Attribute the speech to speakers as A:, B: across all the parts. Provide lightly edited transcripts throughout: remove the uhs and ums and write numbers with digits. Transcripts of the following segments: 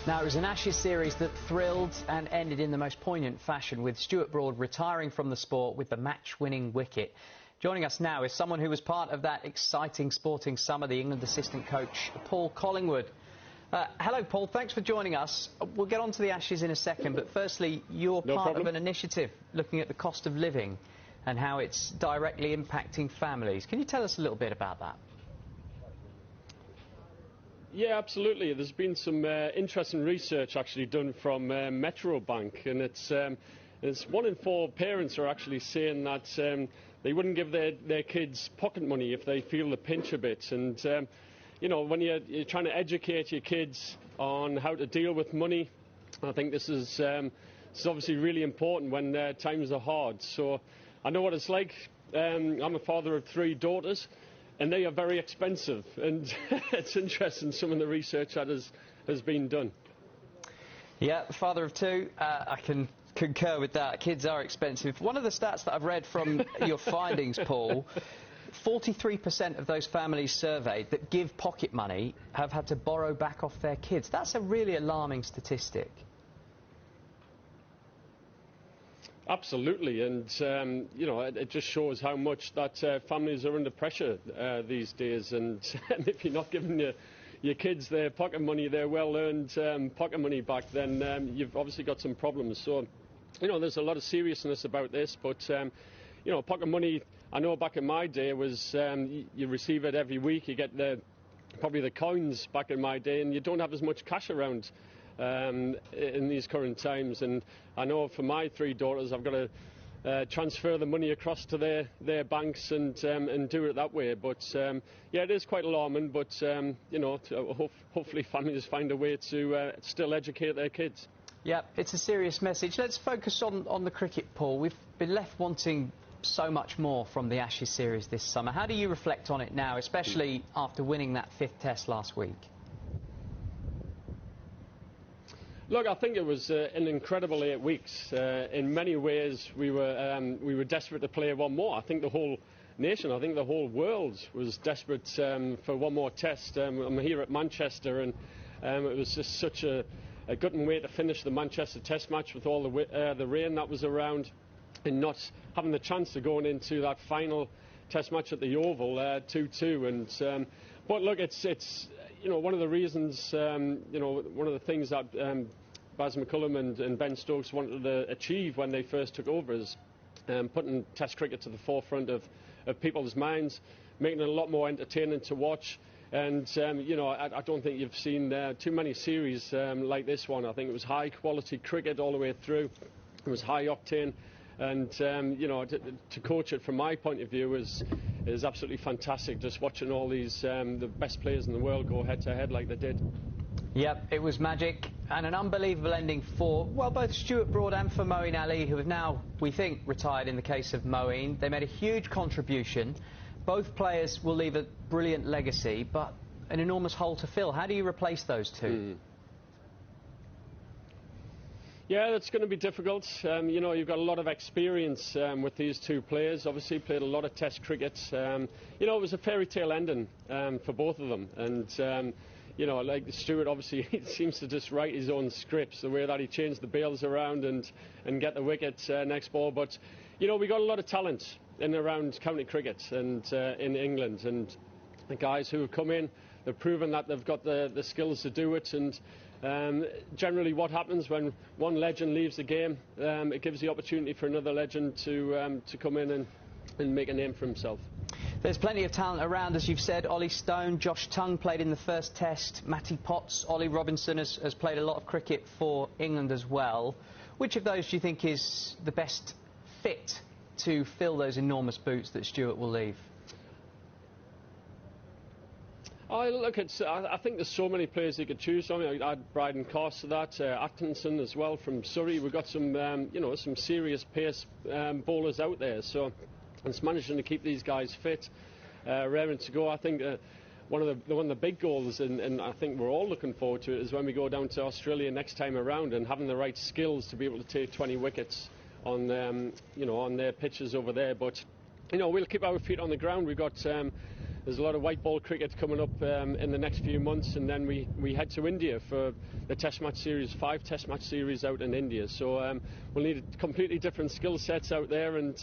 A: Now, it was an Ashes series that thrilled and ended in the most poignant fashion, with Stuart Broad retiring from the sport with the match-winning wicket. Joining us now is someone who was part of that exciting sporting summer, the England assistant coach, Paul Collingwood. Hello, Paul. Thanks for joining us. We'll get on to the Ashes in a second, but firstly, you're part of an initiative looking at the cost of living and how it's directly impacting families. Can you tell us a little bit about that?
B: Yeah, absolutely. There's been some interesting research actually done from Metro Bank, and it's 1 in 4 parents are actually saying that they wouldn't give their kids pocket money if they feel the pinch a bit. And you know, when you're trying to educate your kids on how to deal with money, I think this is obviously really important when times are hard. So I know what it's like. I'm a father of 3 daughters, and they are very expensive, and it's interesting some of the research that has been done.
A: Yeah, father of 2, I can concur with that. Kids are expensive. One of the stats that I've read from your findings, Paul, 43% of those families surveyed that give pocket money have had to borrow back off their kids. That's a really alarming statistic.
B: Absolutely, and you know, it just shows how much that families are under pressure these days. And if you're not giving your kids their pocket money, their well-earned pocket money back, then you've obviously got some problems. So, you know, there's a lot of seriousness about this, but you know, pocket money, I know back in my day was you receive it every week. You get probably the coins back in my day, and you don't have as much cash around in these current times. And I know for my 3 daughters, I've got to transfer the money across to their banks and do it that way. But yeah, it is quite alarming, but you know, hopefully families find a way to still educate their kids.
A: Yeah, it's a serious message. Let's focus on the cricket, Paul. We've been left wanting so much more from the Ashes series this summer. How do you reflect on it now, especially after winning that 5th test last week?
B: Look, I think it was an incredible 8 weeks. In many ways, we were desperate to play one more. I think the whole nation, I think the whole world was desperate for one more test. I'm here at Manchester, and it was just such a gutting way to finish the Manchester Test match with all the rain that was around, and not having the chance of going into that final Test match at the Oval 2-2. And but look, it's you know, one of the reasons, you know, one of the things that Baz McCullum and Ben Stokes wanted to achieve when they first took over is putting Test cricket to the forefront of people's minds, making it a lot more entertaining to watch. And you know, I don't think you've seen too many series like this one. I think it was high quality cricket all the way through. It was high octane, and you know, to coach it from my point of view is absolutely fantastic. Just watching all these the best players in the world go head to head like they did.
A: Yep, it was magic, and an unbelievable ending for, well, both Stuart Broad and for Moeen Ali, who have now, we think, retired in the case of Moeen. They made a huge contribution. Both players will leave a brilliant legacy, but an enormous hole to fill. How do you replace those two?
B: Yeah, it's going to be difficult. You know, you've got a lot of experience with these 2 players. Obviously played a lot of Test cricket. You know, it was a fairy tale ending for both of them. And you know, like Stuart, obviously he seems to just write his own scripts, the way that he changed the bails around and get the wicket next ball. But you know, we got a lot of talent in and around county cricket and in England, and the guys who have come in, they've proven that they've got the skills to do it. And generally what happens when one legend leaves the game, it gives the opportunity for another legend to come in and make a name for himself.
A: There's plenty of talent around, as you've said. Ollie Stone, Josh Tongue played in the first test, Matty Potts, Ollie Robinson has played a lot of cricket for England as well. Which of those do you think is the best fit to fill those enormous boots that Stuart will leave?
B: Look, I think there's so many players you could choose from. I had Bryden Carse to that, Atkinson as well from Surrey. We've got some, you know, some serious pace bowlers out there. So it's managing to keep these guys fit, raring to go. I think one of the big goals, and I think we're all looking forward to it, is when we go down to Australia next time around and having the right skills to be able to take 20 wickets on, you know, on their pitches over there. But you know, we'll keep our feet on the ground. We've got there's a lot of white ball cricket coming up in the next few months, and then we head to India for the Test match series, 5 Test match series out in India. So we'll need completely different skill sets out there, and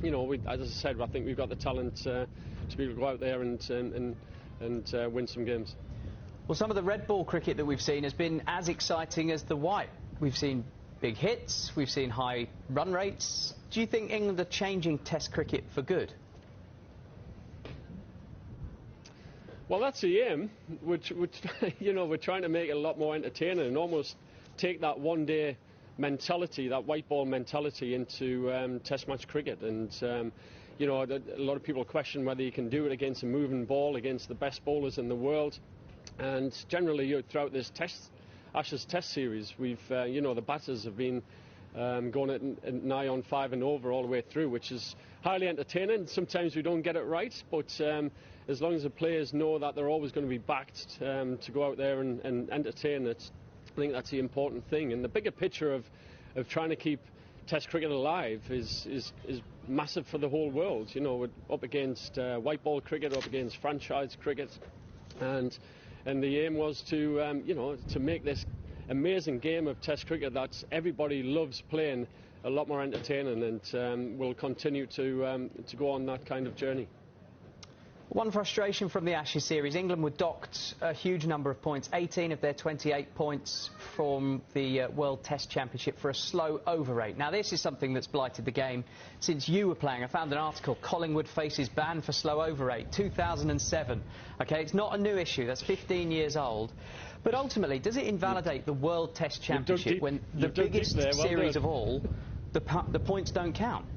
B: you know, as I said, I think we've got the talent to be able to go out there and win some games.
A: Well, some of the red ball cricket that we've seen has been as exciting as the white. We've seen big hits, we've seen high run rates. Do you think England are changing Test cricket for good?
B: Well, that's the aim. Which you know, we're trying to make it a lot more entertaining and almost take that one-day mentality, that white ball mentality, into Test match cricket. And you know, a lot of people question whether you can do it against a moving ball, against the best bowlers in the world. And generally, throughout this Ashes Test series, we've you know, the batters have been going at nigh on 5 and over all the way through, which is highly entertaining. Sometimes we don't get it right, but as long as the players know that they're always going to be backed to go out there and entertain it, I think that's the important thing. And the bigger picture of trying to keep Test cricket alive is massive for the whole world. You know, we're up against white ball cricket, up against franchise cricket, and the aim was to you know, to make this amazing game of Test cricket that everybody loves playing a lot more entertaining, and we'll continue to go on that kind of journey.
A: One frustration from the Ashes series, England were docked a huge number of points, 18 of their 28 points from the World Test Championship for a slow over rate. Now, this is something that's blighted the game since you were playing. I found an article, Collingwood faces ban for slow over rate, 2007. OK, it's not a new issue, that's 15 years old. But ultimately, does it invalidate the World Test Championship when the biggest series of all, the points don't count?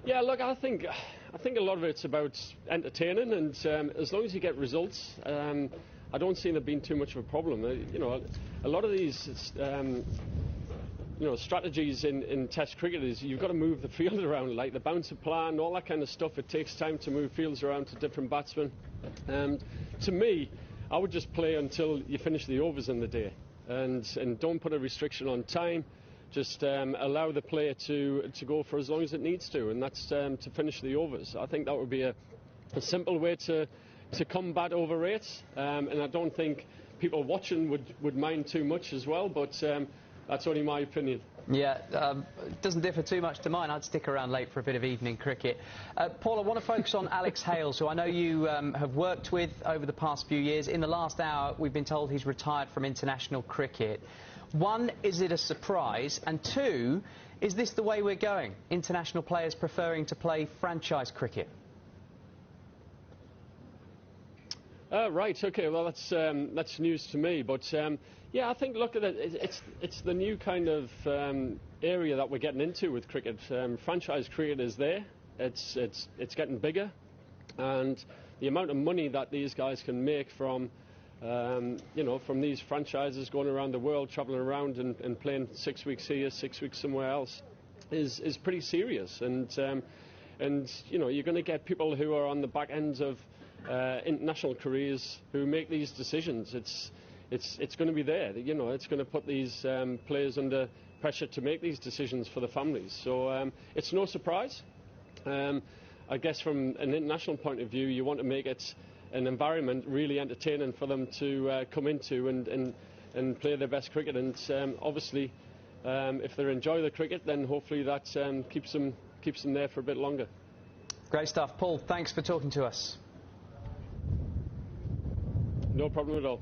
B: Yeah, look, I think a lot of it's about entertaining, and as long as you get results, I don't see there being too much of a problem. You know, a lot of these you know, strategies in Test cricket is you've got to move the field around, like the bouncer plan, all that kind of stuff. It takes time to move fields around to different batsmen. To me, I would just play until you finish the overs in the day, and don't put a restriction on time. Just allow the player to go for as long as it needs to, and that's to finish the overs. I think that would be a simple way to combat over rates, and I don't think people watching would mind too much as well, but that's only my opinion.
A: Yeah, it doesn't differ too much to mine. I'd stick around late for a bit of evening cricket. Paul, I want to focus on Alex Hales, who I know you have worked with over the past few years. In the last hour, we've been told he's retired from international cricket. One, is it a surprise? And two, is this the way we're going? International players preferring to play franchise cricket?
B: Right, OK, well, that's news to me. But, yeah, I think, look at it, it's the new kind of area that we're getting into with cricket. Franchise cricket is there. It's getting bigger. And the amount of money that these guys can make from you know, from these franchises going around the world, travelling around and playing 6 weeks here, 6 weeks somewhere else, is pretty serious. And you know, you're going to get people who are on the back ends of international careers who make these decisions. It's going to be there. You know, it's going to put these players under pressure to make these decisions for the families. So it's no surprise. I guess from an international point of view, you want to make it an environment really entertaining for them to come into and play their best cricket. And obviously, if they enjoy the cricket, then hopefully that keeps them there for a bit longer.
A: Great stuff. Paul, thanks for talking to us.
B: No problem at all.